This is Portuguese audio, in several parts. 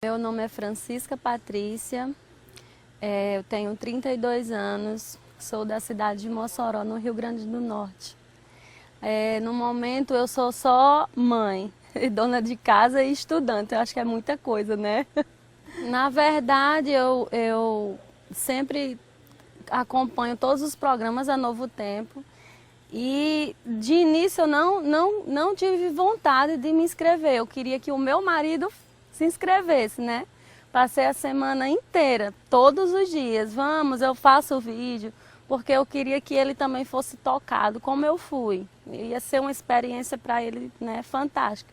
Meu nome é Francisca Patrícia, eu tenho 32 anos, sou da cidade de Mossoró, no Rio Grande do Norte. No momento eu sou só mãe, dona de casa e estudante, eu acho que é muita coisa, né? Na verdade, eu sempre acompanho todos os programas a Novo Tempo e de início eu não tive vontade de me inscrever, eu queria que o meu marido se inscrevesse, né? Passei a semana inteira, todos os dias, vamos, eu faço o vídeo, porque eu queria que ele também fosse tocado, como eu fui. Ia ser uma experiência para ele, né, fantástica.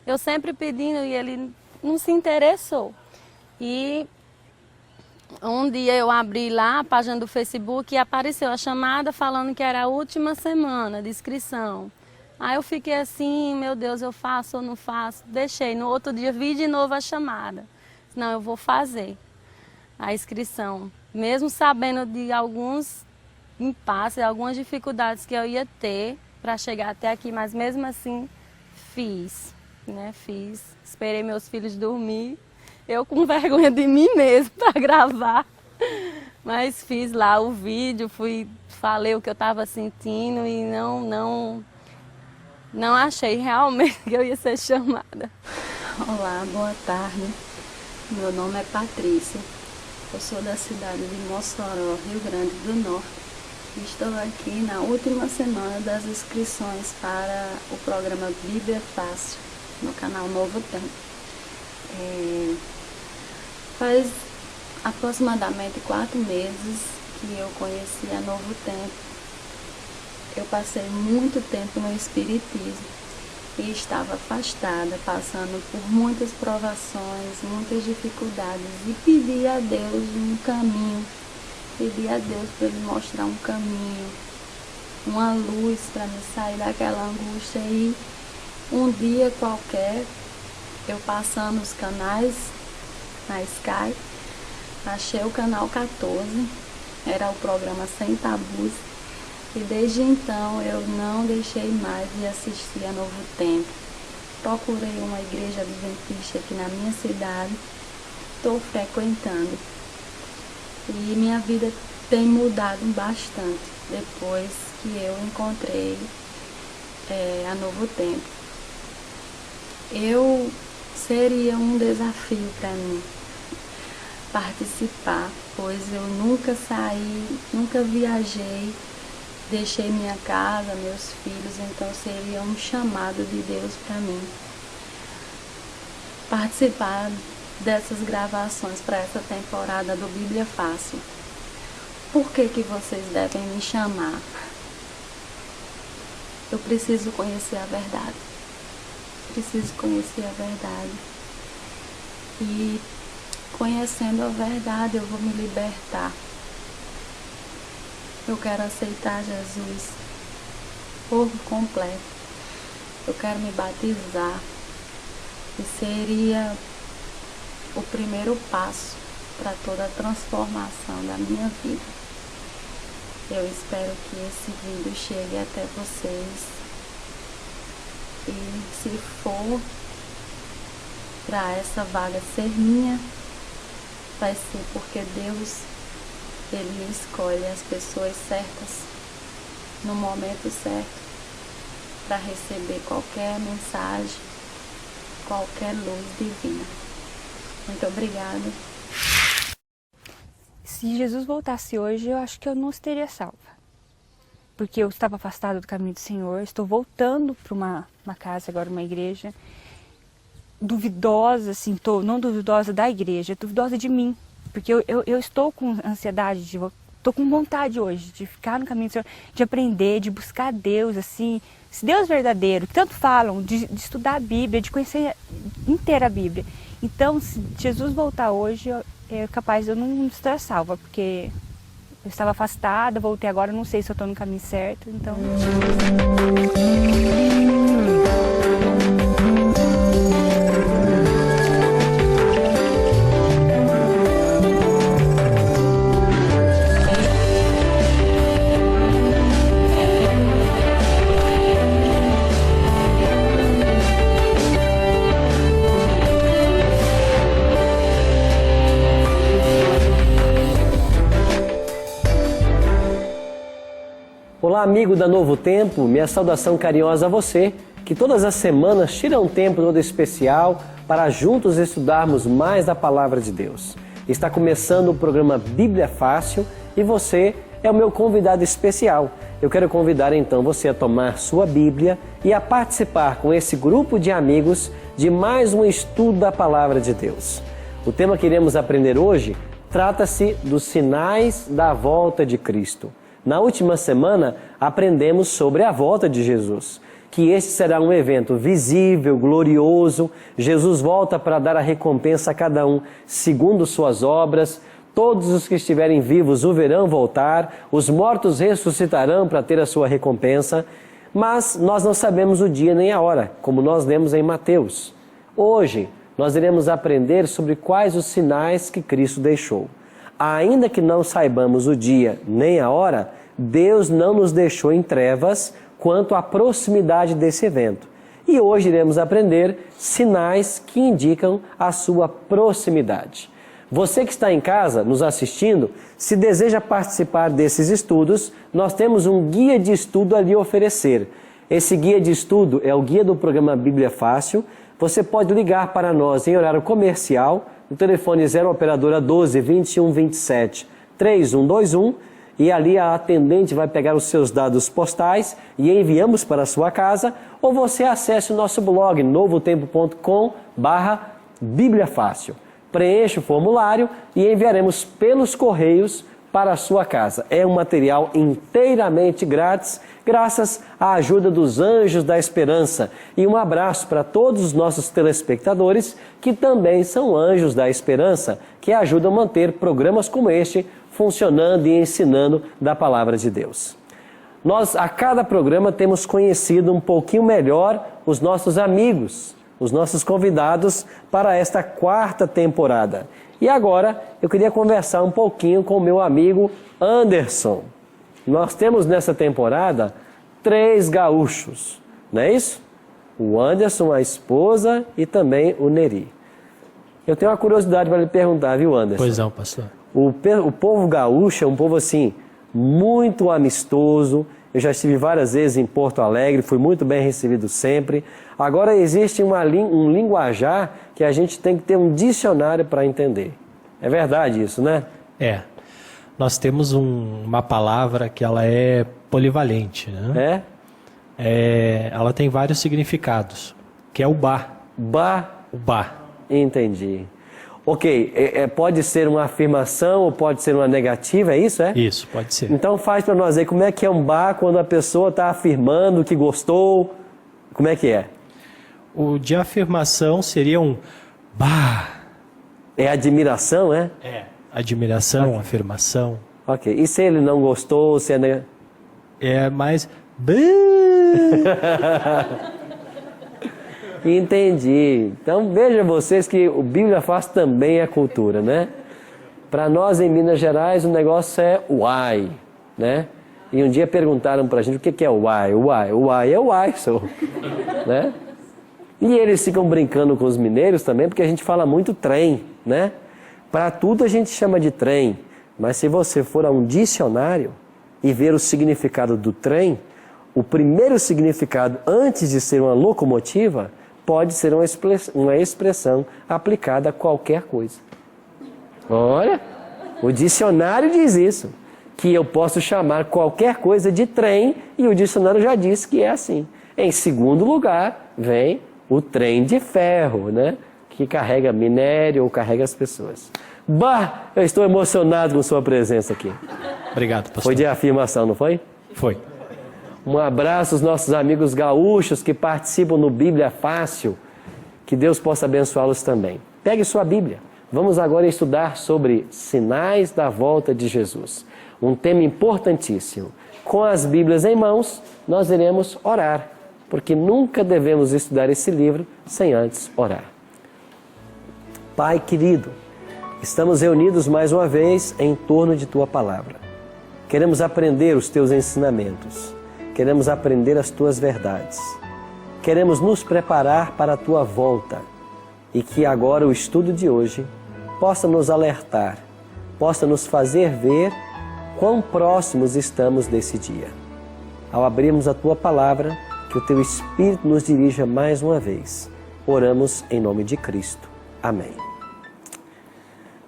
Eu sempre pedindo e ele não se interessou. E um dia eu abri lá a página do Facebook e apareceu a chamada falando que era a última semana de inscrição. Aí eu fiquei assim, meu Deus, eu faço ou não faço? Deixei. No outro dia vi de novo a chamada. Não, eu vou fazer a inscrição. Mesmo sabendo de alguns impasses, algumas dificuldades que eu ia ter para chegar até aqui, mas mesmo assim fiz, né? Fiz. Esperei meus filhos dormir. Eu com vergonha de mim mesmo para gravar. Mas fiz lá o vídeo, falei o que eu estava sentindo e não achei realmente que eu ia ser chamada. Olá, boa tarde. Meu nome é Patrícia. Eu sou da cidade de Mossoró, Rio Grande do Norte. Estou aqui na última semana das inscrições para o programa Bíblia Fácil, no canal Novo Tempo. Faz aproximadamente 4 meses que eu conheci a Novo Tempo. Eu passei muito tempo no espiritismo e estava afastada, passando por muitas provações, muitas dificuldades e pedi a Deus um caminho, pedi a Deus para Ele mostrar um caminho, uma luz para me sair daquela angústia. E um dia qualquer, eu passando os canais na Sky, achei o canal 14, era o programa Sem Tabus. E desde então eu não deixei mais de assistir a Novo Tempo. Procurei uma igreja adventista aqui na minha cidade, estou frequentando. E minha vida tem mudado bastante depois que eu encontrei a Novo Tempo. Seria um desafio para mim participar, pois eu nunca saí, nunca viajei. Deixei minha casa, meus filhos, então seria um chamado de Deus para mim participar dessas gravações para essa temporada do Bíblia Fácil. Por que vocês devem me chamar? Eu preciso conhecer a verdade. Preciso conhecer a verdade. E conhecendo a verdade eu vou me libertar. Eu quero aceitar Jesus por completo. Eu quero me batizar. E seria o primeiro passo para toda a transformação da minha vida. Eu espero que esse vídeo chegue até vocês. E se for para essa vaga ser minha, vai ser porque Deus, Ele escolhe as pessoas certas, no momento certo, para receber qualquer mensagem, qualquer luz divina. Muito obrigada. Se Jesus voltasse hoje, eu acho que eu não estaria salva. Porque eu estava afastada do caminho do Senhor, estou voltando para uma casa, agora uma igreja, duvidosa, assim, não duvidosa da igreja, duvidosa de mim. Porque eu estou com ansiedade, estou com vontade hoje de ficar no caminho do Senhor, de aprender, de buscar Deus, assim, esse Deus verdadeiro, que tanto falam, de estudar a Bíblia, de conhecer inteira a Bíblia. Então, se Jesus voltar hoje, é capaz de eu não estar salva, porque eu estava afastada, voltei agora, não sei se eu estou no caminho certo, então... Olá, amigo da Novo Tempo, minha saudação carinhosa a você, que todas as semanas tira um tempo todo especial para juntos estudarmos mais da Palavra de Deus. Está começando o programa Bíblia Fácil e você é o meu convidado especial. Eu quero convidar então você a tomar sua Bíblia e a participar com esse grupo de amigos de mais um estudo da Palavra de Deus. O tema que iremos aprender hoje trata-se dos sinais da volta de Cristo. Na última semana, aprendemos sobre a volta de Jesus, que este será um evento visível, glorioso. Jesus volta para dar a recompensa a cada um, segundo suas obras. Todos os que estiverem vivos o verão voltar, os mortos ressuscitarão para ter a sua recompensa, mas nós não sabemos o dia nem a hora, como nós lemos em Mateus. Hoje, nós iremos aprender sobre quais os sinais que Cristo deixou. Ainda que não saibamos o dia nem a hora, Deus não nos deixou em trevas quanto à proximidade desse evento. E hoje iremos aprender sinais que indicam a sua proximidade. Você que está em casa nos assistindo, se deseja participar desses estudos, nós temos um guia de estudo a lhe oferecer. Esse guia de estudo é o guia do programa Bíblia Fácil. Você pode ligar para nós em horário comercial, no telefone 0 operadora 12 21 27 3121, e ali a atendente vai pegar os seus dados postais e enviamos para a sua casa, ou você acesse o nosso blog novotempo.com/Bíblia Fácil. Preencha o formulário e enviaremos pelos correios para a sua casa. É um material inteiramente grátis, graças à ajuda dos Anjos da Esperança. E um abraço para todos os nossos telespectadores, que também são Anjos da Esperança, que ajudam a manter programas como este funcionando e ensinando da Palavra de Deus. Nós, a cada programa, temos conhecido um pouquinho melhor os nossos amigos, os nossos convidados para esta 4ª temporada. E agora eu queria conversar um pouquinho com o meu amigo Anderson. Nós temos nessa temporada 3 gaúchos, não é isso? O Anderson, a esposa e também o Neri. Eu tenho uma curiosidade para lhe perguntar, viu, Anderson? Pois não, pastor. O povo gaúcho é um povo assim, muito amistoso. Eu já estive várias vezes em Porto Alegre, fui muito bem recebido sempre. Agora existe um linguajar que a gente tem que ter um dicionário para entender. É verdade isso, né? É. Nós temos uma palavra que ela é polivalente, né? Ela tem vários significados, que é o ba. Ba? O ba. Entendi. Ok, pode ser uma afirmação ou pode ser uma negativa, é isso, é? Isso, pode ser. Então faz para nós aí, como é que é um ba quando a pessoa está afirmando que gostou, como é que é? O de afirmação seria um ba. É admiração, é? É. Admiração, afirmação. Ok, e se ele não gostou, se é... É mais... Entendi. Então veja vocês que o Bíblia Fácil também é cultura, né? Para nós em Minas Gerais o negócio é uai, né? E um dia perguntaram para a gente o que é uai. Uai é uai, né? E eles ficam brincando com os mineiros também, porque a gente fala muito trem, né? Para tudo a gente chama de trem, mas se você for a um dicionário e ver o significado do trem, o primeiro significado, antes de ser uma locomotiva, pode ser uma expressão aplicada a qualquer coisa. Olha, o dicionário diz isso, que eu posso chamar qualquer coisa de trem, e o dicionário já disse que é assim. Em segundo lugar, vem o trem de ferro, né? Que carrega minério ou carrega as pessoas. Bah, eu estou emocionado com sua presença aqui. Obrigado, pastor. Foi de afirmação, não foi? Foi. Um abraço aos nossos amigos gaúchos que participam no Bíblia Fácil. Que Deus possa abençoá-los também. Pegue sua Bíblia. Vamos agora estudar sobre sinais da volta de Jesus. Um tema importantíssimo. Com as Bíblias em mãos, nós iremos orar, porque nunca devemos estudar esse livro sem antes orar. Pai querido, estamos reunidos mais uma vez em torno de Tua Palavra. Queremos aprender os Teus ensinamentos. Queremos aprender as Tuas verdades. Queremos nos preparar para a Tua volta e que agora o estudo de hoje possa nos alertar, possa nos fazer ver quão próximos estamos desse dia. ao abrirmos a Tua Palavra, que o Teu Espírito nos dirija mais uma vez. Oramos em nome de Cristo. Amém.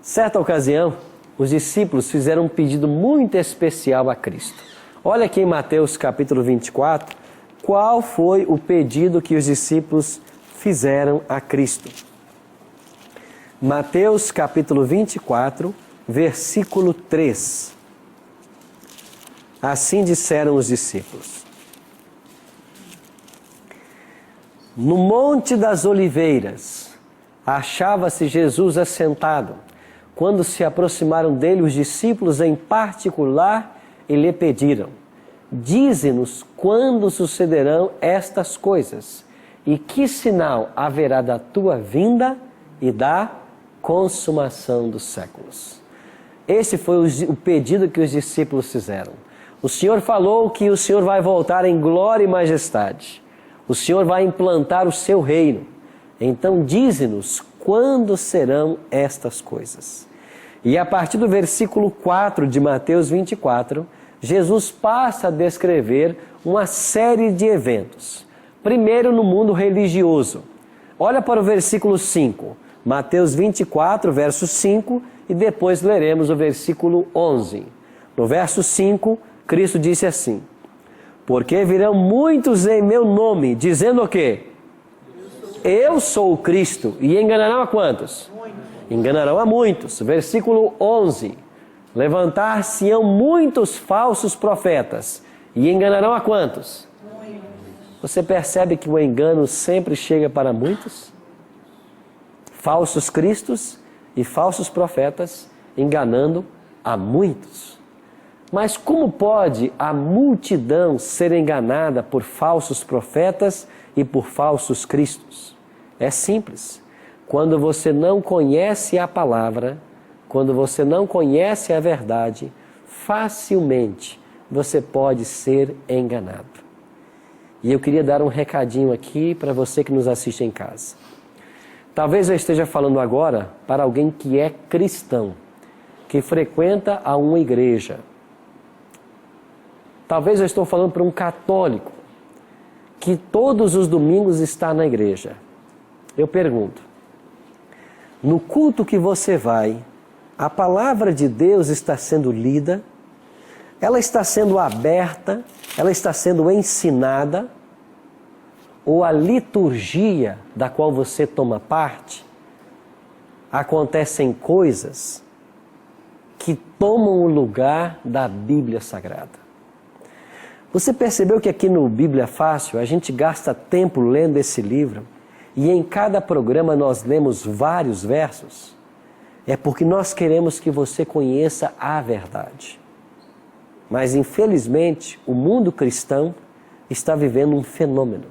Certa ocasião, os discípulos fizeram um pedido muito especial a Cristo. Olha aqui em Mateus capítulo 24, qual foi o pedido que os discípulos fizeram a Cristo. Mateus capítulo 24, versículo 3. Assim disseram os discípulos. No Monte das Oliveiras, achava-se Jesus assentado, quando se aproximaram dele os discípulos em particular e lhe pediram: dize-nos quando sucederão estas coisas e que sinal haverá da tua vinda e da consumação dos séculos. Esse foi o pedido que os discípulos fizeram. O Senhor falou que o Senhor vai voltar em glória e majestade. O Senhor vai implantar o seu reino. Então dize-nos quando serão estas coisas. E a partir do versículo 4 de Mateus 24, Jesus passa a descrever uma série de eventos. Primeiro no mundo religioso. Olha para o versículo 5. Mateus 24, verso 5, e depois leremos o versículo 11. No verso 5, Cristo disse assim: porque virão muitos em meu nome, dizendo o quê? Eu sou o Cristo, e enganarão a quantos? Enganarão a muitos. Versículo 11. Levantar-se-ão muitos falsos profetas, e enganarão a quantos? Você percebe que o engano sempre chega para muitos? Falsos cristos e falsos profetas enganando a muitos. Mas como pode a multidão ser enganada por falsos profetas e por falsos cristos? É simples. Quando você não conhece a palavra, quando você não conhece a verdade, facilmente você pode ser enganado. E eu queria dar um recadinho aqui para você que nos assiste em casa. Talvez eu esteja falando agora para alguém que é cristão, que frequenta a uma igreja. Talvez eu estou falando para um católico, que todos os domingos está na igreja. Eu pergunto, no culto que você vai, a palavra de Deus está sendo lida? Ela está sendo aberta? Ela está sendo ensinada? Ou a liturgia da qual você toma parte, acontecem coisas que tomam o lugar da Bíblia Sagrada. Você percebeu que aqui no Bíblia Fácil a gente gasta tempo lendo esse livro e em cada programa nós lemos vários versos? É porque nós queremos que você conheça a verdade. Mas infelizmente o mundo cristão está vivendo um fenômeno.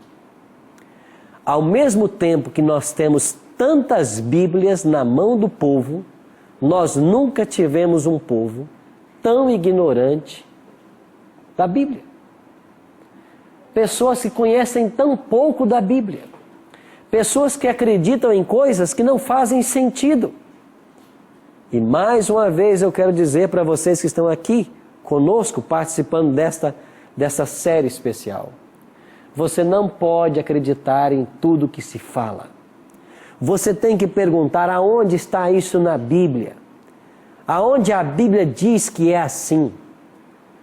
Ao mesmo tempo que nós temos tantas Bíblias na mão do povo, nós nunca tivemos um povo tão ignorante da Bíblia. Pessoas que conhecem tão pouco da Bíblia. Pessoas que acreditam em coisas que não fazem sentido. E mais uma vez eu quero dizer para vocês que estão aqui conosco, participando dessa série especial. Você não pode acreditar em tudo que se fala. Você tem que perguntar aonde está isso na Bíblia. Aonde a Bíblia diz que é assim.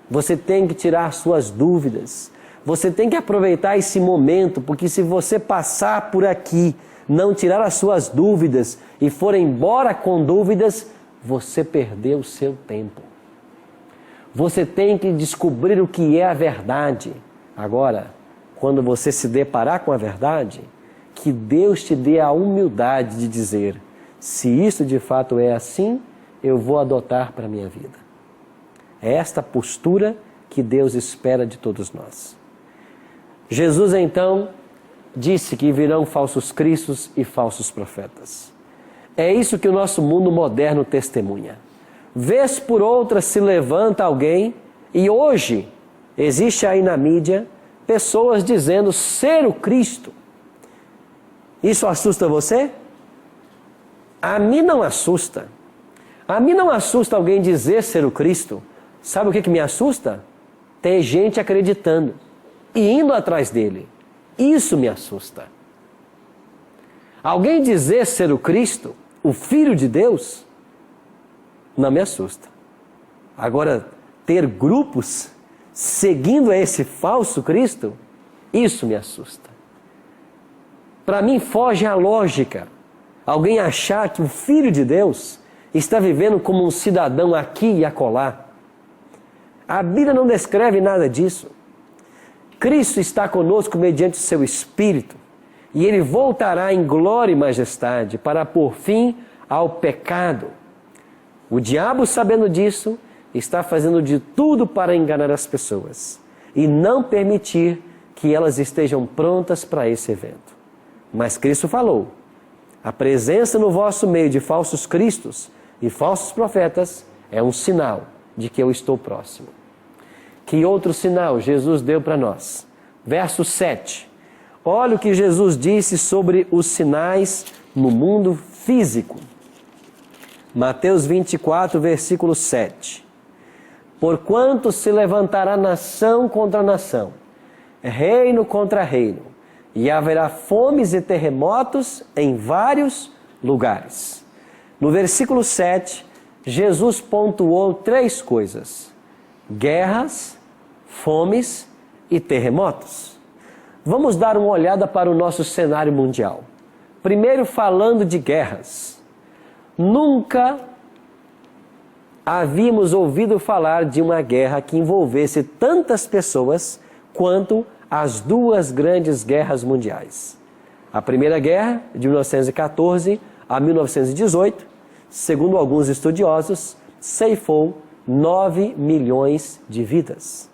Você tem que tirar suas dúvidas. Você tem que aproveitar esse momento, porque se você passar por aqui, não tirar as suas dúvidas e for embora com dúvidas, você perdeu o seu tempo. Você tem que descobrir o que é a verdade. Agora, quando você se deparar com a verdade, que Deus te dê a humildade de dizer: se isso de fato é assim, eu vou adotar para a minha vida. É esta postura que Deus espera de todos nós. Jesus então disse que virão falsos cristos e falsos profetas. É isso que o nosso mundo moderno testemunha. Vez por outra se levanta alguém e hoje existe aí na mídia pessoas dizendo ser o Cristo. Isso assusta você? A mim não assusta. A mim não assusta alguém dizer ser o Cristo. Sabe o que me assusta? ter gente acreditando e indo atrás dele. Isso me assusta. Alguém dizer ser o Cristo, o Filho de Deus, não me assusta. Agora, ter grupos seguindo esse falso Cristo, isso me assusta. Para mim, foge a lógica alguém achar que o Filho de Deus está vivendo como um cidadão aqui e acolá. A Bíblia não descreve nada disso. Cristo está conosco mediante o seu Espírito, e Ele voltará em glória e majestade para pôr fim ao pecado. O diabo, sabendo disso, está fazendo de tudo para enganar as pessoas e não permitir que elas estejam prontas para esse evento. Mas Cristo falou: a presença no vosso meio de falsos cristos e falsos profetas é um sinal de que eu estou próximo. Que outro sinal Jesus deu para nós? Verso 7. Olha o que Jesus disse sobre os sinais no mundo físico. Mateus 24, versículo 7. Porquanto se levantará nação contra nação, reino contra reino, e haverá fomes e terremotos em vários lugares. No versículo 7, Jesus pontuou 3 coisas: guerras, fomes e terremotos. Vamos dar uma olhada para o nosso cenário mundial. Primeiro, falando de guerras. Nunca havíamos ouvido falar de uma guerra que envolvesse tantas pessoas quanto as 2 grandes guerras mundiais. A Primeira Guerra, de 1914 a 1918, segundo alguns estudiosos, ceifou 9 milhões de vidas.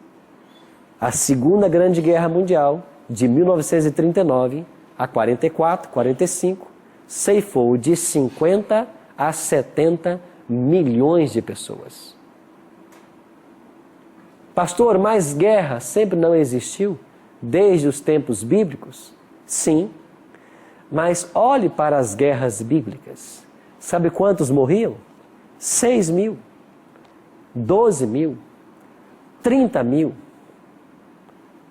A Segunda Grande Guerra Mundial, de 1939 a 44, 45, ceifou de 50 a 70 milhões de pessoas. Pastor, mas guerra sempre não existiu desde os tempos bíblicos? Sim, mas olhe para as guerras bíblicas. Sabe quantos morriam? 6 mil, 12 mil, 30 mil.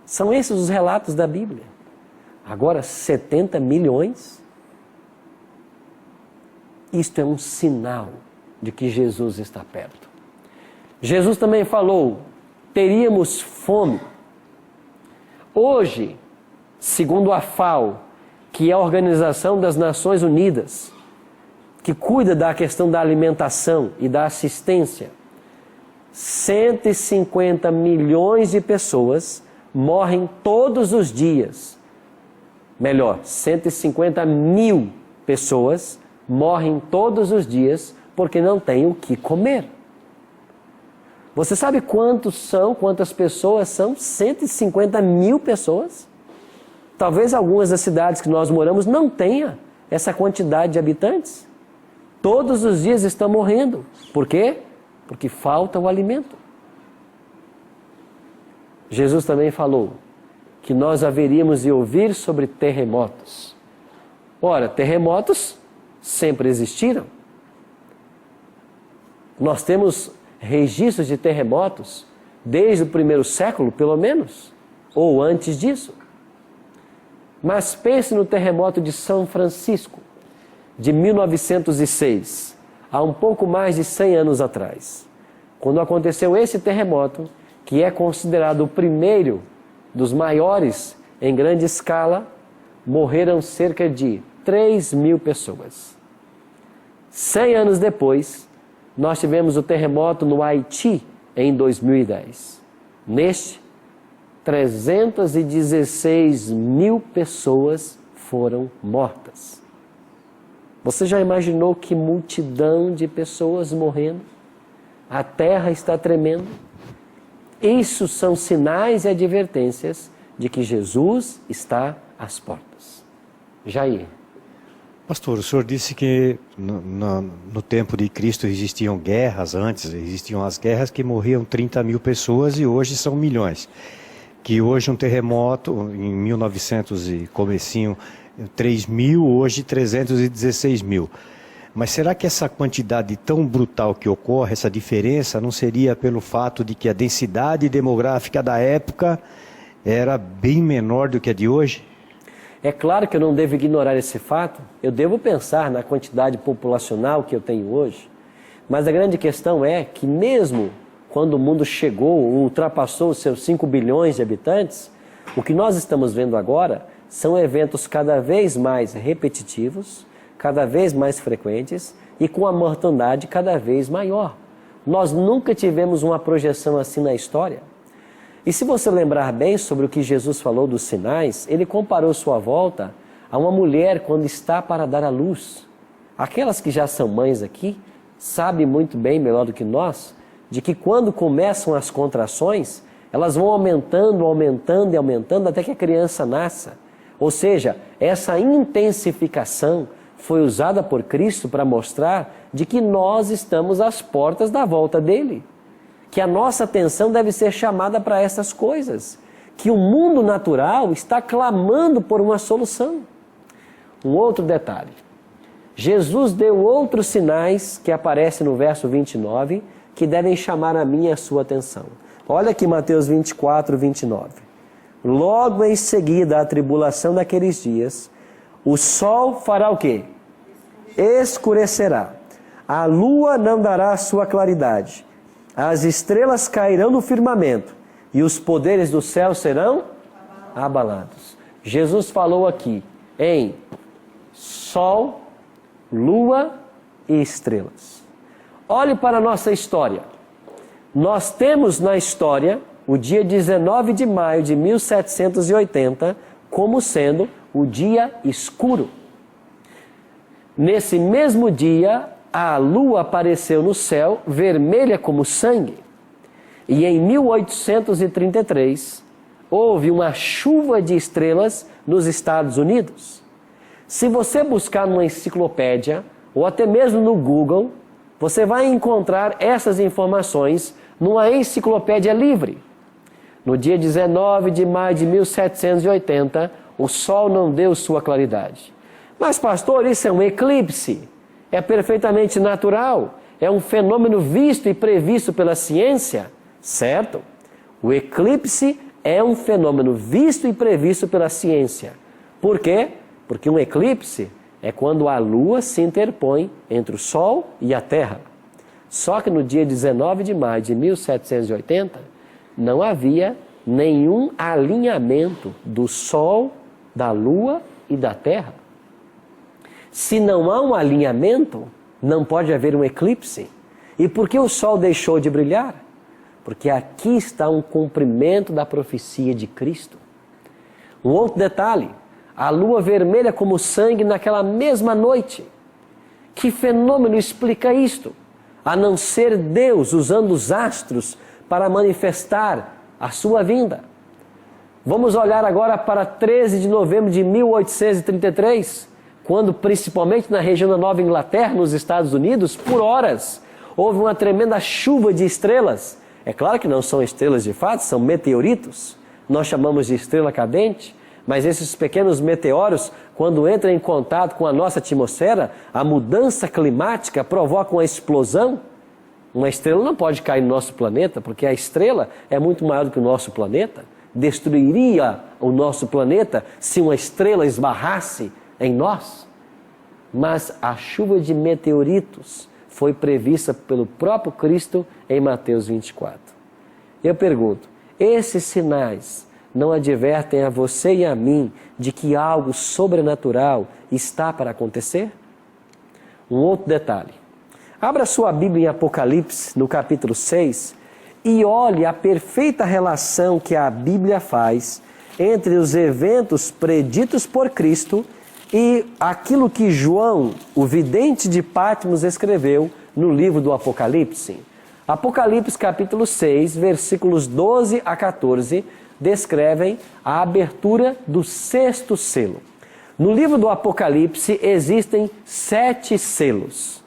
São esses os relatos da Bíblia. Agora, 70 milhões? Isto é um sinal de que Jesus está perto. Jesus também falou: teríamos fome. Hoje, segundo a FAO, que é a Organização das Nações Unidas, que cuida da questão da alimentação e da assistência, 150 milhões de pessoas morrem todos os dias. Melhor, 150 mil pessoas morrem todos os dias porque não têm o que comer. Você sabe quantas pessoas são? 150 mil pessoas? Talvez algumas das cidades que nós moramos não tenham essa quantidade de habitantes. Todos os dias estão morrendo. Por quê? Porque falta o alimento. Jesus também falou que nós haveríamos de ouvir sobre terremotos. Ora, terremotos sempre existiram. Nós temos registros de terremotos desde o 1º século, pelo menos, ou antes disso. Mas pense no terremoto de São Francisco, de 1906, há um pouco mais de 100 anos atrás. Quando aconteceu esse terremoto, que é considerado o primeiro dos maiores em grande escala, morreram cerca de 3 mil pessoas. 100 anos depois, nós tivemos o terremoto no Haiti, em 2010. Neste, 316 mil pessoas foram mortas. Você já imaginou que multidão de pessoas morrendo? A terra está tremendo. Isso são sinais e advertências de que Jesus está às portas. Jair. Pastor, o senhor disse que no tempo de Cristo existiam guerras, antes existiam as guerras que morriam 30 mil pessoas e hoje são milhões. Que hoje um terremoto, em 1900 e comecinho, 3 mil, hoje 316 mil. Mas será que essa quantidade tão brutal que ocorre, essa diferença, não seria pelo fato de que a densidade demográfica da época era bem menor do que a de hoje? É claro que eu não devo ignorar esse fato, eu devo pensar na quantidade populacional que eu tenho hoje, mas a grande questão é que mesmo quando o mundo chegou, ultrapassou os seus 5 bilhões de habitantes, o que nós estamos vendo agora são eventos cada vez mais repetitivos, cada vez mais frequentes e com a mortandade cada vez maior. Nós nunca tivemos uma projeção assim na história. E se você lembrar bem sobre o que Jesus falou dos sinais, ele comparou sua volta a uma mulher quando está para dar à luz. Aquelas que já são mães aqui sabem muito bem, melhor do que nós, de que quando começam as contrações, elas vão aumentando, aumentando e aumentando até que a criança nasça. Ou seja, essa intensificação foi usada por Cristo para mostrar de que nós estamos às portas da volta dele. Que a nossa atenção deve ser chamada para essas coisas. Que o mundo natural está clamando por uma solução. Um outro detalhe. Jesus deu outros sinais que aparecem no verso 29 que devem chamar a minha e a sua atenção. Olha aqui Mateus 24, 29. Logo em seguida à tribulação daqueles dias, o sol fará o quê? Escurecerá. A lua não dará a sua claridade. As estrelas cairão no firmamento e os poderes do céu serão abalados. Jesus falou aqui em sol, lua e estrelas. Olhe para a nossa história. Nós temos na história o dia 19 de maio de 1780 como sendo o dia escuro. Nesse mesmo dia, a lua apareceu no céu vermelha como sangue. E em 1833, houve uma chuva de estrelas nos Estados Unidos. Se você buscar numa enciclopédia, ou até mesmo no Google, você vai encontrar essas informações numa enciclopédia livre. No dia 19 de maio de 1780, o sol não deu sua claridade. Mas, pastor, isso é um eclipse. É perfeitamente natural. É um fenômeno visto e previsto pela ciência. Certo? O eclipse é um fenômeno visto e previsto pela ciência. Por quê? Porque um eclipse é quando a lua se interpõe entre o sol e a terra. Só que no dia 19 de maio de 1780, não havia nenhum alinhamento do sol, da lua e da terra. Se não há um alinhamento, não pode haver um eclipse. E por que o sol deixou de brilhar? Porque aqui está um cumprimento da profecia de Cristo. Um outro detalhe, a lua vermelha como sangue naquela mesma noite. Que fenômeno explica isto? A não ser Deus usando os astros para manifestar a sua vinda. Vamos olhar agora para 13 de novembro de 1833, quando, principalmente na região da Nova Inglaterra, nos Estados Unidos, por horas, houve uma tremenda chuva de estrelas. É claro que não são estrelas de fato, são meteoritos. Nós chamamos de estrela cadente, mas esses pequenos meteoros, quando entram em contato com a nossa atmosfera, a mudança climática provoca uma explosão. Uma estrela não pode cair no nosso planeta, porque a estrela é muito maior do que o nosso planeta. Destruiria o nosso planeta se uma estrela esbarrasse em nós. Mas a chuva de meteoritos foi prevista pelo próprio Cristo em Mateus 24. Eu pergunto, esses sinais não advertem a você e a mim de que algo sobrenatural está para acontecer? Um outro detalhe. Abra sua Bíblia em Apocalipse, no capítulo 6, e olhe a perfeita relação que a Bíblia faz entre os eventos preditos por Cristo e aquilo que João, o vidente de Patmos, escreveu no livro do Apocalipse. Apocalipse capítulo 6, versículos 12 a 14, descrevem a abertura do 6º selo. No livro do Apocalipse existem 7 selos.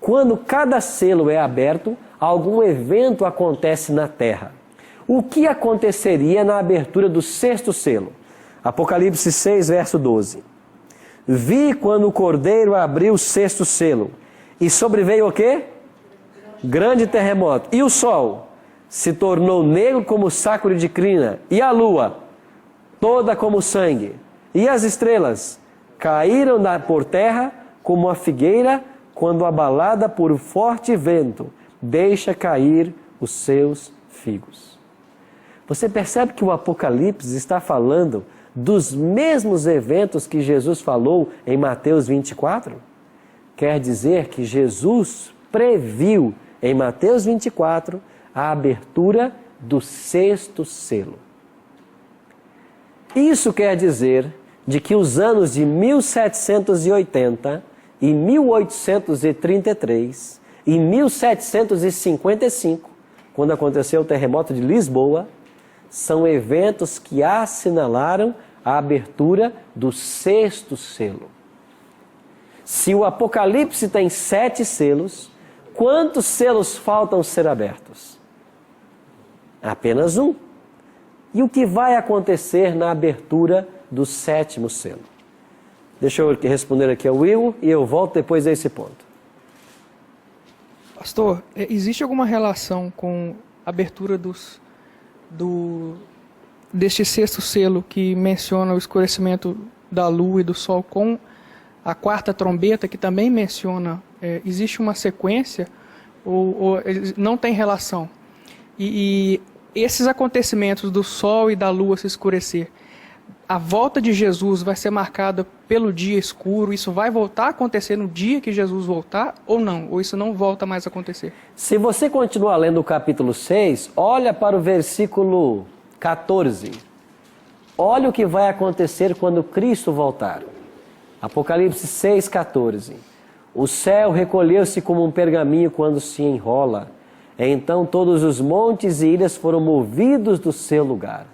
Quando cada selo é aberto, algum evento acontece na terra. O que aconteceria na abertura do 6º selo? Apocalipse 6, verso 12. Vi quando o Cordeiro abriu o 6º selo. E sobreveio o quê? Grande terremoto. E o sol se tornou negro como saco de crina. E a lua, toda como sangue. E as estrelas caíram por terra como a figueira quando abalada por um forte vento deixa cair os seus figos. Você percebe que o Apocalipse está falando dos mesmos eventos que Jesus falou em Mateus 24? Quer dizer que Jesus previu em Mateus 24 a abertura do 6º selo. Isso quer dizer de que os anos de 1780 e 1833 e 1755, quando aconteceu o terremoto de Lisboa, são eventos que assinalaram a abertura do 6º selo. Se o Apocalipse tem 7 selos, quantos selos faltam ser abertos? Apenas um. E o que vai acontecer na abertura do 7º selo? Deixa eu responder aqui ao Will e eu volto depois a esse ponto. Pastor, existe alguma relação com a abertura deste 6º selo que menciona o escurecimento da lua e do sol com a 4ª trombeta, que também menciona, existe uma sequência ou não tem relação? E esses acontecimentos do sol e da lua se escurecer, a volta de Jesus vai ser marcada pelo dia escuro? Isso vai voltar a acontecer no dia que Jesus voltar ou não? Ou isso não volta mais a acontecer? Se você continuar lendo o capítulo 6, olha para o versículo 14. Olha o que vai acontecer quando Cristo voltar. Apocalipse 6, 14. O céu recolheu-se como um pergaminho quando se enrola. Então todos os montes e ilhas foram movidos do seu lugar.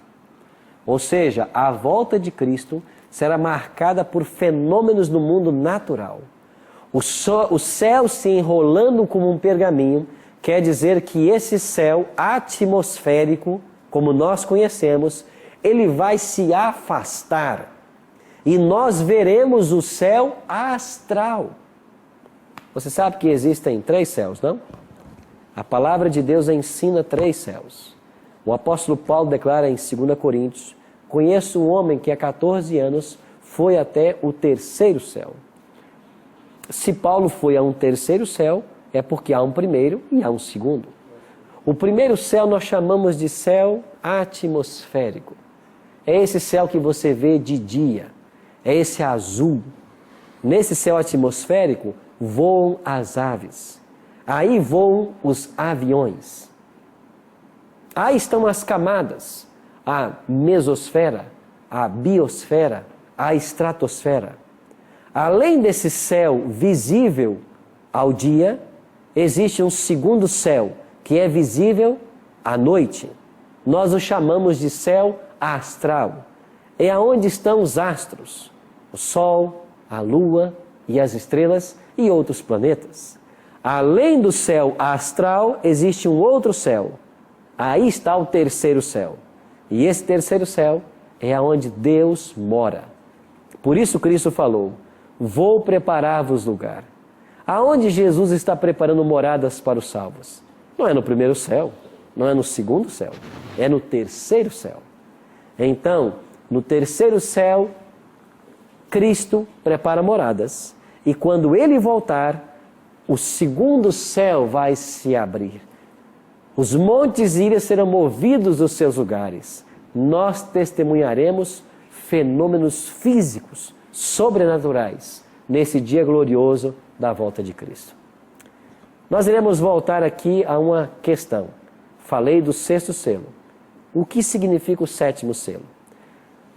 Ou seja, a volta de Cristo será marcada por fenômenos no mundo natural. O céu se enrolando como um pergaminho quer dizer que esse céu atmosférico, como nós conhecemos, ele vai se afastar. E nós veremos o céu astral. Você sabe que existem 3 céus, não? A palavra de Deus ensina 3 céus. O apóstolo Paulo declara em 2 Coríntios: conheço um homem que há 14 anos foi até o 3º céu. Se Paulo foi a um 3º céu, é porque há um primeiro e há um segundo. O primeiro céu nós chamamos de céu atmosférico. É esse céu que você vê de dia. É esse azul. Nesse céu atmosférico voam as aves. Aí voam os aviões. Aí estão as camadas. A mesosfera, a biosfera, a estratosfera. Além desse céu visível ao dia, existe um segundo céu, que é visível à noite. Nós o chamamos de céu astral. É aonde estão os astros, o Sol, a Lua e as estrelas e outros planetas. Além do céu astral, existe um outro céu. Aí está o 3º céu. E esse 3º céu é aonde Deus mora. Por isso Cristo falou: vou preparar-vos lugar. Aonde Jesus está preparando moradas para os salvos? Não é no 1º céu, não é no 2º céu, é no 3º céu. Então, no 3º céu, Cristo prepara moradas. E quando Ele voltar, o 2º céu vai se abrir. Os montes e ilhas serão movidos dos seus lugares. Nós testemunharemos fenômenos físicos, sobrenaturais, nesse dia glorioso da volta de Cristo. Nós iremos voltar aqui a uma questão. Falei do 6º selo. O que significa o 7º selo?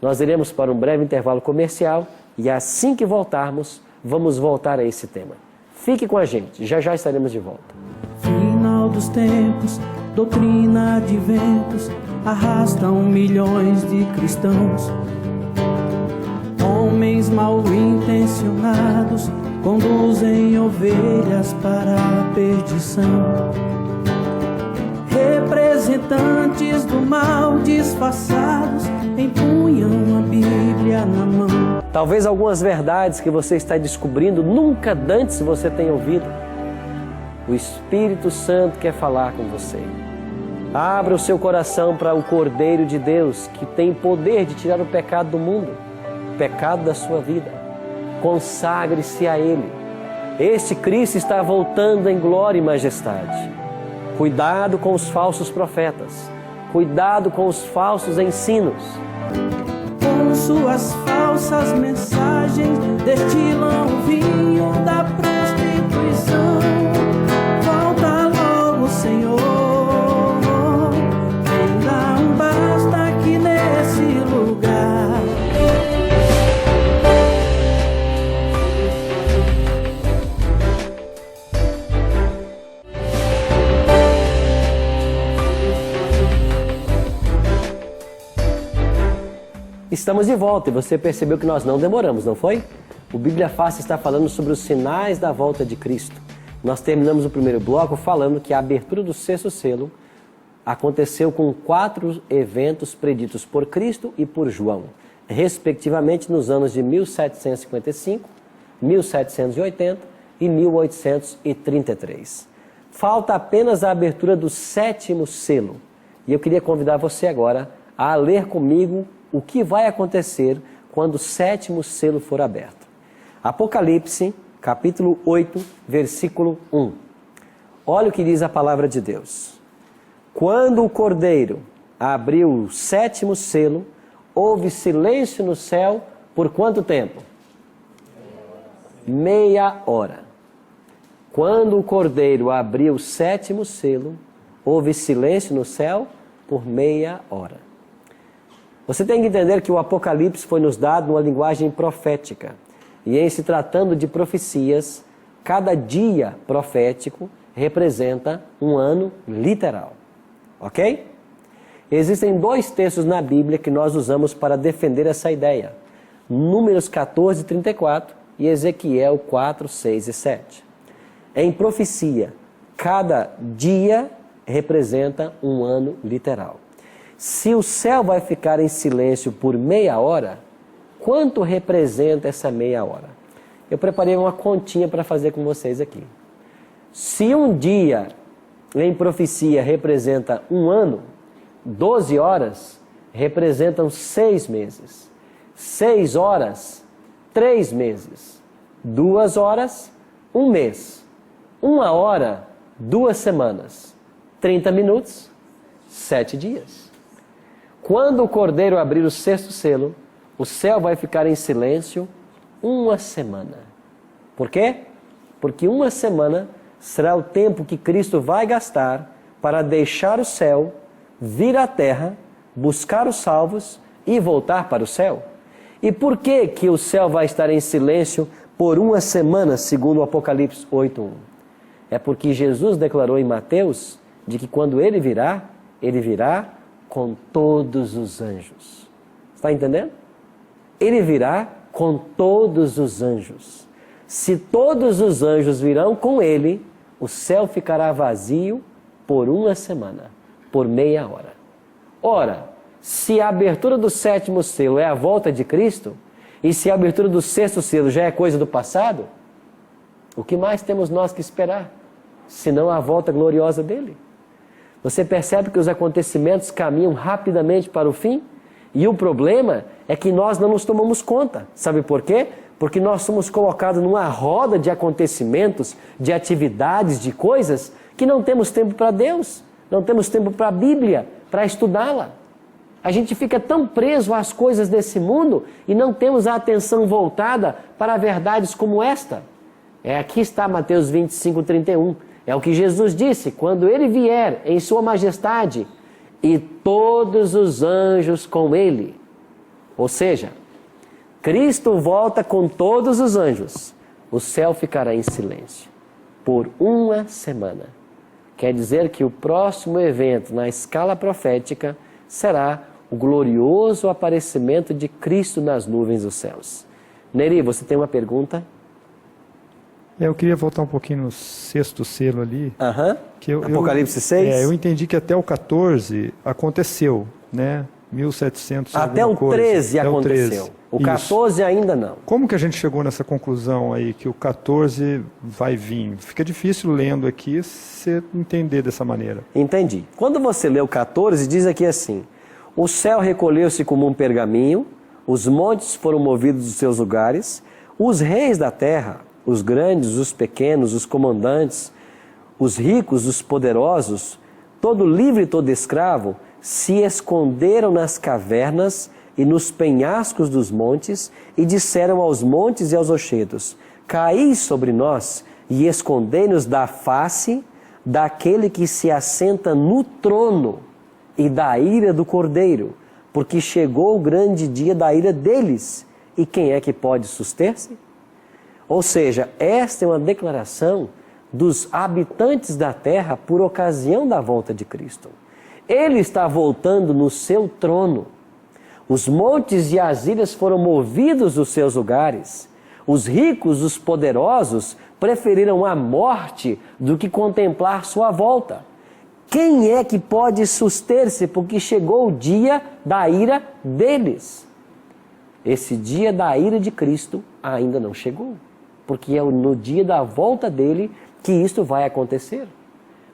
Nós iremos para um breve intervalo comercial e assim que voltarmos, vamos voltar a esse tema. Fique com a gente, já já estaremos de volta. Final dos tempos, doutrina de ventos, arrastam milhões de cristãos. Homens mal intencionados conduzem ovelhas para a perdição. representantes do mal disfarçados empunham a Bíblia na mão. Talvez algumas verdades que você está descobrindo nunca antes você tenha ouvido. O Espírito Santo quer falar com você. Abra o seu coração para o Cordeiro de Deus, que tem poder de tirar o pecado do mundo, o pecado da sua vida. Consagre-se a Ele. Este Cristo está voltando em glória e majestade. Cuidado com os falsos profetas. Cuidado com os falsos ensinos. Com suas falsas mensagens destilam o vinho da prostituição. Volta logo, Senhor. Vem dar um basta aqui nesse lugar. Estamos de volta e você percebeu que nós não demoramos, não foi? O Bíblia Fácil está falando sobre os sinais da volta de Cristo. Nós terminamos o primeiro bloco falando que a abertura do sexto selo aconteceu com 4 eventos preditos por Cristo e por João, respectivamente nos anos de 1755, 1780 e 1833. Falta apenas a abertura do 7º selo. E eu queria convidar você agora a ler comigo o que vai acontecer quando o 7º selo for aberto. Apocalipse, capítulo 8, versículo 1. Olha o que diz a palavra de Deus. Quando o Cordeiro abriu o 7º selo, houve silêncio no céu por quanto tempo? Meia hora. Quando o Cordeiro abriu o 7º selo, houve silêncio no céu por meia hora. Você tem que entender que o Apocalipse foi nos dado numa linguagem profética. E em se tratando de profecias, cada dia profético representa um ano literal. Ok? Existem 2 textos na Bíblia que nós usamos para defender essa ideia. Números 14, 34 e Ezequiel 4, 6 e 7. Em profecia, cada dia representa um ano literal. Se o céu vai ficar em silêncio por meia hora, quanto representa essa meia hora? Eu preparei uma continha para fazer com vocês aqui. Se um dia em profecia representa um ano, 12 horas representam 6 meses. 6 horas, 3 meses. 2 horas, 1 mês. 1 hora, 2 semanas. 30 minutos, 7 dias. Quando o Cordeiro abrir o 6º selo, o céu vai ficar em silêncio 1 semana. Por quê? Porque 1 semana será o tempo que Cristo vai gastar para deixar o céu, vir à terra, buscar os salvos e voltar para o céu. E por que que o céu vai estar em silêncio por 1 semana, segundo o Apocalipse 8:1? É porque Jesus declarou em Mateus de que quando ele virá com todos os anjos. Está entendendo? Ele virá com todos os anjos. Se todos os anjos virão com ele, o céu ficará vazio por 1 semana, por meia hora. Ora, se a abertura do 7º selo é a volta de Cristo, e se a abertura do 6º selo já é coisa do passado, o que mais temos nós que esperar, senão a volta gloriosa dele? Você percebe que os acontecimentos caminham rapidamente para o fim? E o problema é que nós não nos tomamos conta. Sabe por quê? Porque nós somos colocados numa roda de acontecimentos, de atividades, de coisas, que não temos tempo para Deus, não temos tempo para a Bíblia, para estudá-la. A gente fica tão preso às coisas desse mundo e não temos a atenção voltada para verdades como esta. Aqui está Mateus 25, 31. É o que Jesus disse, quando ele vier em sua majestade e todos os anjos com ele. Ou seja, Cristo volta com todos os anjos. O céu ficará em silêncio por 1 semana. Quer dizer que o próximo evento na escala profética será o glorioso aparecimento de Cristo nas nuvens dos céus. Neri, você tem uma pergunta? Eu queria voltar um pouquinho no 6º selo ali. Apocalipse 6? Eu entendi que até o 14 aconteceu, né? 1700 até o 13 aconteceu. O 14 ainda não. Como que a gente chegou nessa conclusão aí que o 14 vai vir? Fica difícil lendo aqui você entender dessa maneira. Entendi. Quando você lê o 14, diz aqui assim: o céu recolheu-se como um pergaminho, os montes foram movidos dos seus lugares, os reis da terra, os grandes, os pequenos, os comandantes, os ricos, os poderosos, todo livre e todo escravo, se esconderam nas cavernas e nos penhascos dos montes e disseram aos montes e aos rochedos: caí sobre nós e escondei-nos da face daquele que se assenta no trono e da ira do Cordeiro, porque chegou o grande dia da ira deles. E quem é que pode suster-se? Ou seja, esta é uma declaração dos habitantes da terra por ocasião da volta de Cristo. Ele está voltando no seu trono. Os montes e as ilhas foram movidos dos seus lugares. Os ricos, os poderosos, preferiram a morte do que contemplar sua volta. Quem é que pode suster-se porque chegou o dia da ira deles? Esse dia da ira de Cristo ainda não chegou, porque é no dia da volta dele que isto vai acontecer.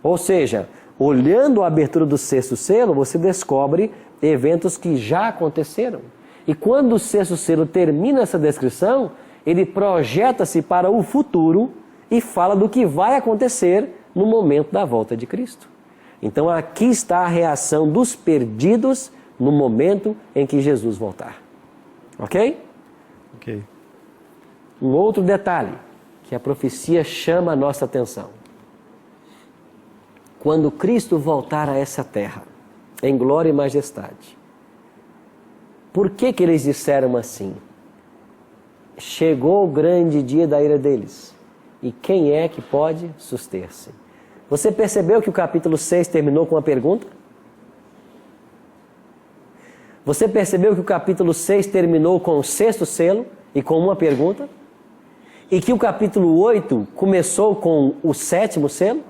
Ou seja, olhando a abertura do 6º selo, você descobre eventos que já aconteceram. E quando o 6º selo termina essa descrição, ele projeta-se para o futuro e fala do que vai acontecer no momento da volta de Cristo. Então aqui está a reação dos perdidos no momento em que Jesus voltar. Ok? Ok. Um outro detalhe que a profecia chama a nossa atenção. Quando Cristo voltar a essa terra, em glória e majestade, por que eles disseram assim? Chegou o grande dia da ira deles, e quem é que pode suster-se? Você percebeu que o capítulo 6 terminou com uma pergunta? Você percebeu que o capítulo 6 terminou com o 6º selo e com uma pergunta? E que o capítulo 8 começou com o 7º selo?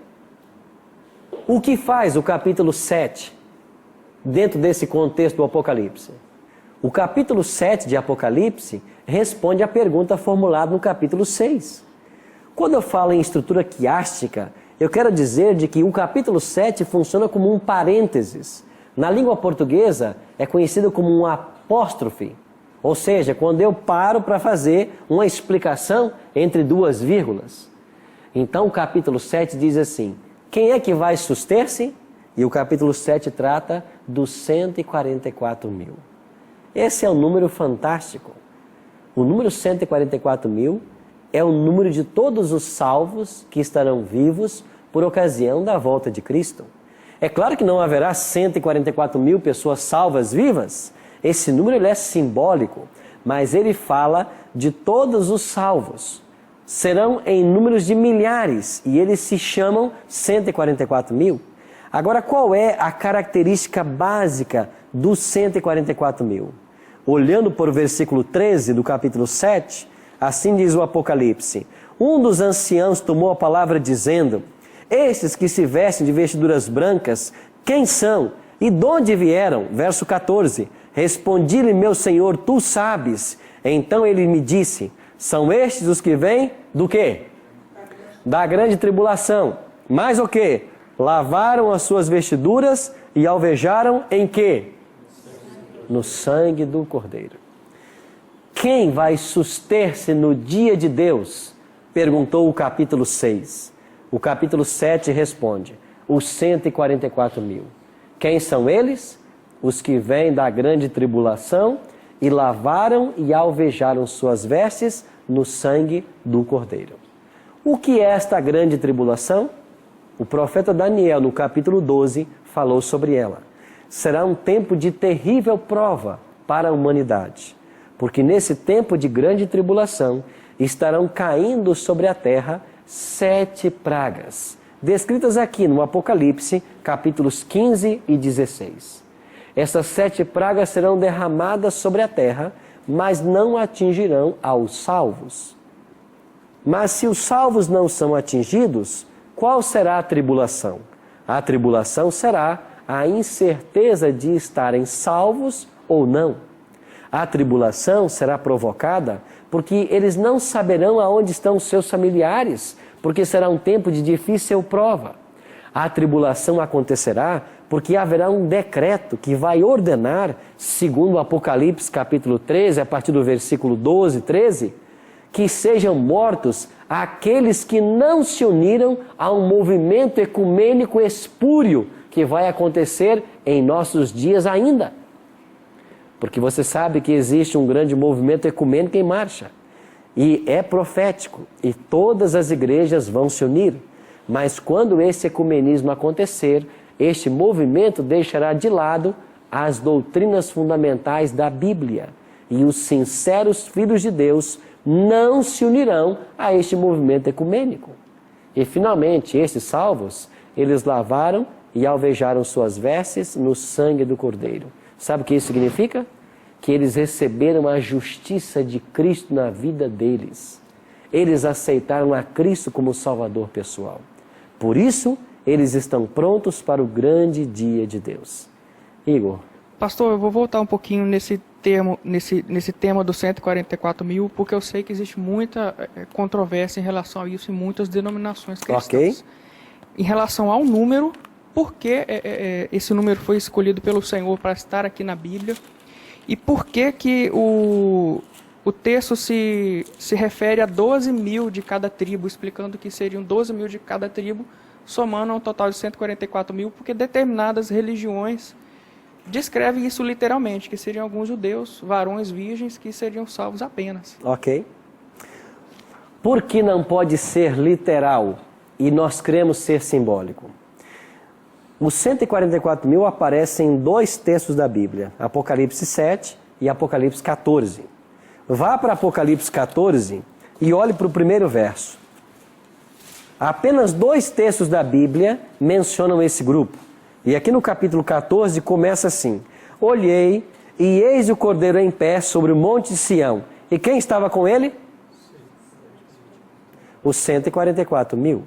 O que faz o capítulo 7 dentro desse contexto do Apocalipse? O capítulo 7 de Apocalipse responde à pergunta formulada no capítulo 6. Quando eu falo em estrutura quiástica, eu quero dizer de que o capítulo 7 funciona como um parênteses. Na língua portuguesa é conhecido como um apóstrofe, ou seja, quando eu paro para fazer uma explicação entre duas vírgulas. Então o capítulo 7 diz assim: quem é que vai suster-se? E o capítulo 7 trata dos 144 mil. Esse é um número fantástico. O número 144 mil é o número de todos os salvos que estarão vivos por ocasião da volta de Cristo. É claro que não haverá 144 mil pessoas salvas vivas. Esse número ele é simbólico, mas ele fala de todos os salvos. Serão em números de milhares e eles se chamam 144 mil. Agora, qual é a característica básica dos 144 mil? Olhando para o versículo 13 do capítulo 7, assim diz o Apocalipse: um dos anciãos tomou a palavra dizendo: estes que se vestem de vestiduras brancas, quem são e de onde vieram? Verso 14, respondi-lhe, meu Senhor, tu sabes. Então ele me disse: são estes os que vêm do quê? Da grande tribulação. Mas o quê? Lavaram as suas vestiduras e alvejaram em quê? No sangue do Cordeiro. Quem vai suster-se no dia de Deus? Perguntou o capítulo 6. O capítulo 7 responde: os 144 mil. Quem são eles? Os que vêm da grande tribulação e lavaram e alvejaram suas vestes no sangue do Cordeiro. O que é esta grande tribulação? O profeta Daniel, no capítulo 12, falou sobre ela. Será um tempo de terrível prova para a humanidade, porque nesse tempo de grande tribulação estarão caindo sobre a terra 7 pragas, descritas aqui no Apocalipse, capítulos 15 e 16. Essas 7 pragas serão derramadas sobre a terra, mas não atingirão aos salvos. Mas se os salvos não são atingidos, qual será a tribulação? A tribulação será a incerteza de estarem salvos ou não. A tribulação será provocada porque eles não saberão aonde estão os seus familiares, porque será um tempo de difícil prova. A tribulação acontecerá porque haverá um decreto que vai ordenar, segundo o Apocalipse capítulo 13, a partir do versículo 12, 13, que sejam mortos aqueles que não se uniram a um movimento ecumênico espúrio que vai acontecer em nossos dias ainda. Porque você sabe que existe um grande movimento ecumênico em marcha. E é profético. E todas as igrejas vão se unir. Mas quando esse ecumenismo acontecer, este movimento deixará de lado as doutrinas fundamentais da Bíblia. E os sinceros filhos de Deus não se unirão a este movimento ecumênico. E finalmente, estes salvos, eles lavaram e alvejaram suas vestes no sangue do Cordeiro. Sabe o que isso significa? Que eles receberam a justiça de Cristo na vida deles. Eles aceitaram a Cristo como Salvador pessoal. Por isso, eles estão prontos para o grande dia de Deus. Igor. Pastor, eu vou voltar um pouquinho nesse tema dos 144 mil, porque eu sei que existe muita controvérsia em relação a isso em muitas denominações cristãs. Ok. Em relação ao número, por que esse número foi escolhido pelo Senhor para estar aqui na Bíblia? E por que o texto se refere a 12 mil de cada tribo, explicando que seriam 12 mil de cada tribo, somando um total de 144 mil, porque determinadas religiões descrevem isso literalmente, que seriam alguns judeus, varões virgens, que seriam salvos apenas. Ok. Por que não pode ser literal e nós queremos ser simbólico? Os 144 mil aparecem em dois textos da Bíblia, Apocalipse 7 e Apocalipse 14. Vá para Apocalipse 14 e olhe para o primeiro verso. Apenas dois textos da Bíblia mencionam esse grupo. E aqui no capítulo 14 começa assim: olhei e eis o Cordeiro em pé sobre o monte de Sião. E quem estava com ele? Os 144 mil.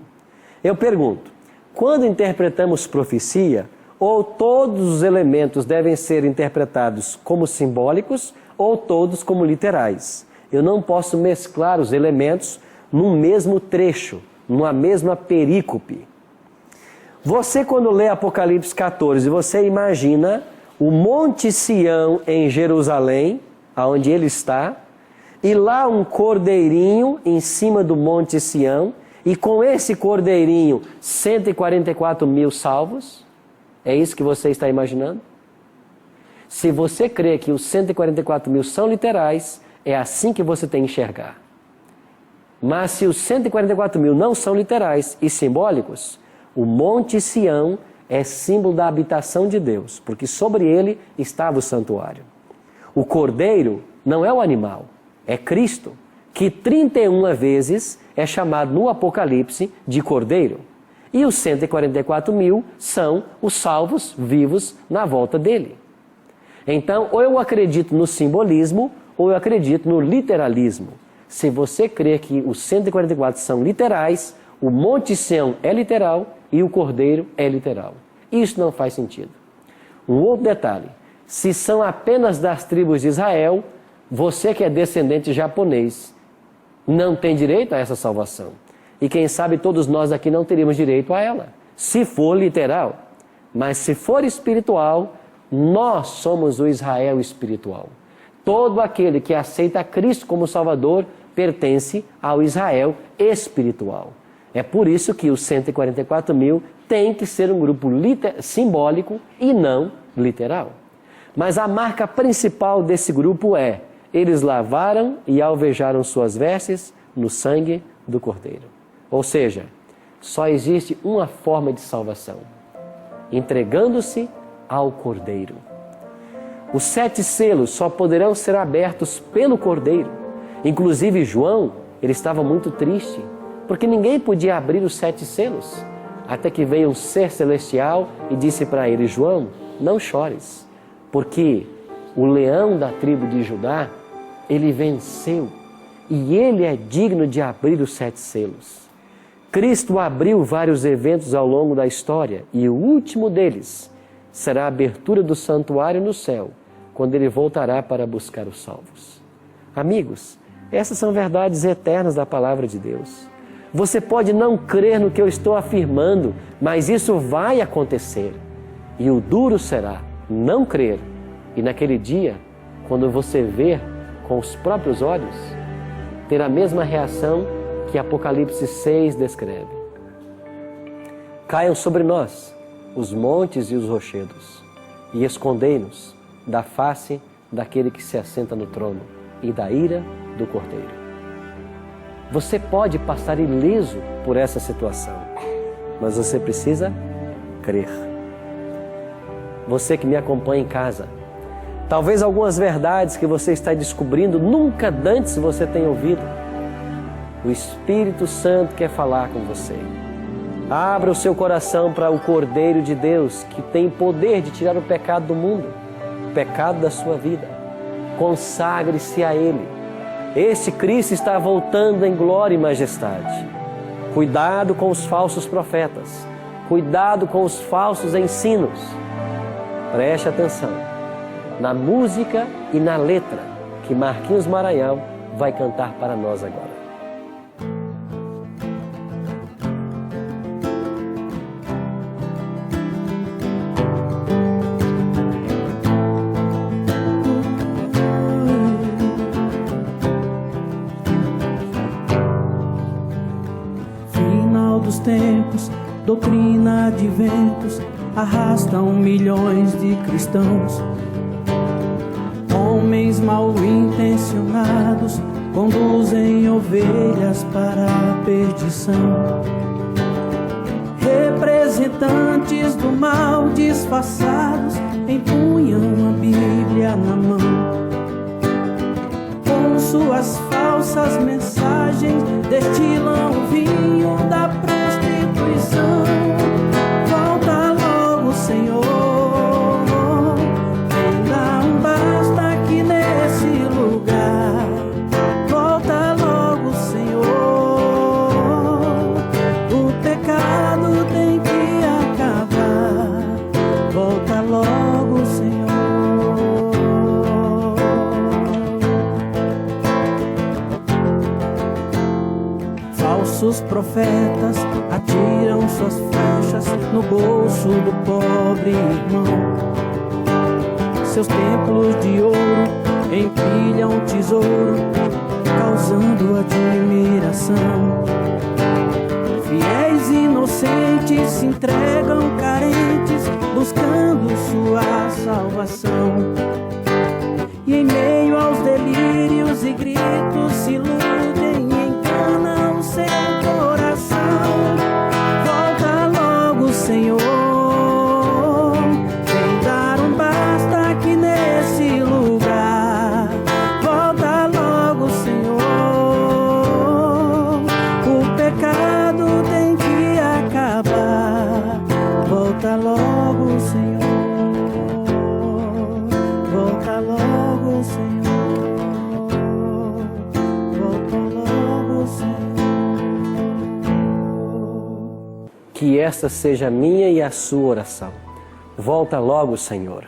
Eu pergunto, quando interpretamos profecia, ou todos os elementos devem ser interpretados como simbólicos, ou todos como literais? Eu não posso mesclar os elementos num mesmo trecho, numa mesma perícope. Você, quando lê Apocalipse 14, você imagina o Monte Sião em Jerusalém, aonde ele está, e lá um cordeirinho em cima do Monte Sião, e com esse cordeirinho, 144 mil salvos? É isso que você está imaginando? Se você crê que os 144 mil são literais, é assim que você tem que enxergar. Mas se os 144 mil não são literais e simbólicos, o Monte Sião é símbolo da habitação de Deus, porque sobre ele estava o santuário. O cordeiro não é o animal, é Cristo, que 31 vezes é chamado no Apocalipse de cordeiro. E os 144 mil são os salvos vivos na volta dele. Então, ou eu acredito no simbolismo, ou eu acredito no literalismo. Se você crê que os 144 são literais, o Monte Sião é literal e o Cordeiro é literal. Isso não faz sentido. Um outro detalhe, se são apenas das tribos de Israel, você que é descendente japonês não tem direito a essa salvação. E quem sabe todos nós aqui não teríamos direito a ela, se for literal. Mas se for espiritual, nós somos o Israel espiritual. Todo aquele que aceita Cristo como Salvador pertence ao Israel espiritual. É por isso que os 144 mil tem que ser um grupo simbólico e não literal. Mas a marca principal desse grupo é: eles lavaram e alvejaram suas vestes no sangue do Cordeiro. Ou seja, só existe uma forma de salvação: entregando-se ao Cordeiro. Os 7 selos só poderão ser abertos pelo Cordeiro. Inclusive João, ele estava muito triste, porque ninguém podia abrir os 7 selos. Até que veio um ser celestial e disse para ele: João, não chores, porque o leão da tribo de Judá, ele venceu. e Ele é digno de abrir os 7 selos. Cristo abriu vários eventos ao longo da história e o último deles será a abertura do santuário no céu, quando Ele voltará para buscar os salvos. Amigos, essas são verdades eternas da palavra de Deus. Você pode não crer no que eu estou afirmando, mas isso vai acontecer. E o duro será não crer. E naquele dia, quando você ver com os próprios olhos, ter a mesma reação que Apocalipse 6 descreve. Caiam sobre nós os montes e os rochedos, e escondei-nos da face daquele que se assenta no trono e da ira do Cordeiro. Você pode passar ileso por essa situação, mas você precisa crer. Você que me acompanha em casa, talvez algumas verdades que você está descobrindo nunca antes você tenha ouvido. O Espírito Santo quer falar com você. Abra o seu coração para o Cordeiro de Deus, que tem poder de tirar o pecado do mundo, o pecado da sua vida. Consagre-se a Ele. Este Cristo está voltando em glória e majestade. Cuidado com os falsos profetas. Cuidado com os falsos ensinos. Preste atenção na música e na letra que Marquinhos Maranhão vai cantar para nós agora. Final dos tempos, doutrina de ventos arrastam milhões de cristãos. Homens mal intencionados conduzem ovelhas para a perdição. Representantes do mal disfarçados empunham a Bíblia na mão. Com suas falsas mensagens destilam o vinho da prostituição. Volta logo, Senhor. Os profetas atiram suas flechas no bolso do pobre irmão. Seus templos de ouro empilham tesouro, causando admiração. Fiéis inocentes se entregam carentes, buscando sua salvação. E em meio aos delírios e gritos se iludem e enganam seu coração. Volta logo, Senhor, vem dar um basta aqui nesse lugar. Volta logo, Senhor, o pecado tem que acabar. Volta logo, Senhor, volta logo, Senhor, volta logo, Senhor. Que esta seja a minha e a sua oração. Volta logo, Senhor.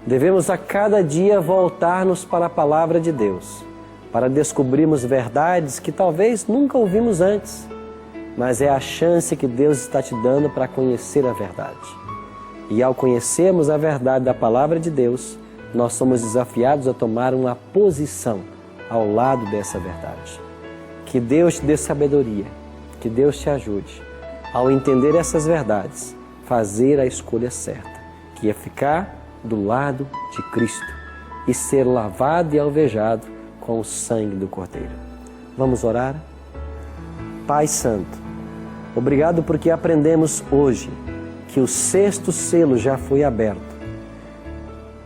Devemos a cada dia voltar-nos para a palavra de Deus, para descobrirmos verdades que talvez nunca ouvimos antes, mas é a chance que Deus está te dando para conhecer a verdade. E ao conhecermos a verdade da palavra de Deus, nós somos desafiados a tomar uma posição ao lado dessa verdade. Que Deus te dê sabedoria, que Deus te ajude, ao entender essas verdades, fazer a escolha certa, que é ficar do lado de Cristo e ser lavado e alvejado com o sangue do Cordeiro. Vamos orar? Pai Santo, obrigado porque aprendemos hoje que o 6º selo já foi aberto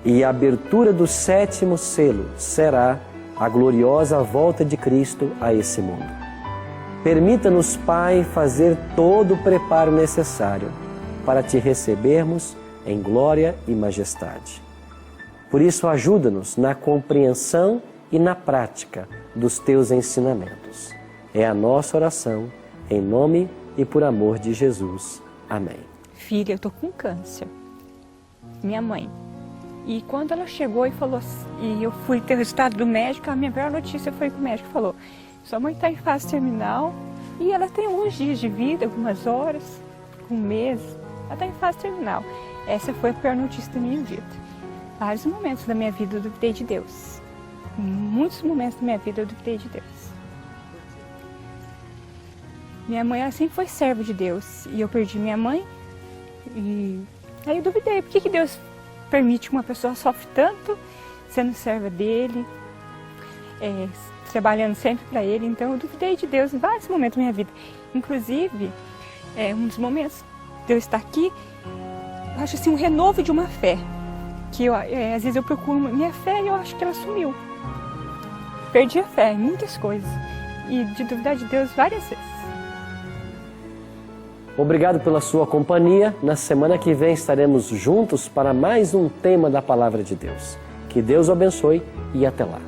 e a abertura do 7º selo será a gloriosa volta de Cristo a esse mundo. Permita-nos, Pai, fazer todo o preparo necessário para te recebermos em glória e majestade. Por isso, ajuda-nos na compreensão e na prática dos teus ensinamentos. É a nossa oração, em nome e por amor de Jesus. Amém. Filha, eu tô com câncer. Minha mãe. E quando ela chegou e falou, e eu fui ter o resultado do médico, a minha primeira notícia foi que o médico falou: sua mãe está em fase terminal e ela tem alguns dias de vida, algumas horas, um mês, ela está em fase terminal. Essa foi a pior notícia da minha vida. Vários momentos da minha vida eu duvidei de Deus. Em muitos momentos da minha vida eu duvidei de Deus. Minha mãe, ela sempre foi serva de Deus e eu perdi minha mãe. E aí eu duvidei, por que Deus permite que uma pessoa sofre tanto sendo serva dele, trabalhando sempre para ele? Então eu duvidei de Deus em vários momentos da minha vida. Inclusive, um dos momentos de eu estar aqui, eu acho assim um renovo de uma fé. Que eu, às vezes eu procuro minha fé e eu acho que ela sumiu. Perdi a fé em muitas coisas e de duvidar de Deus várias vezes. Obrigado pela sua companhia. Na semana que vem estaremos juntos para mais um tema da Palavra de Deus. Que Deus o abençoe e até lá.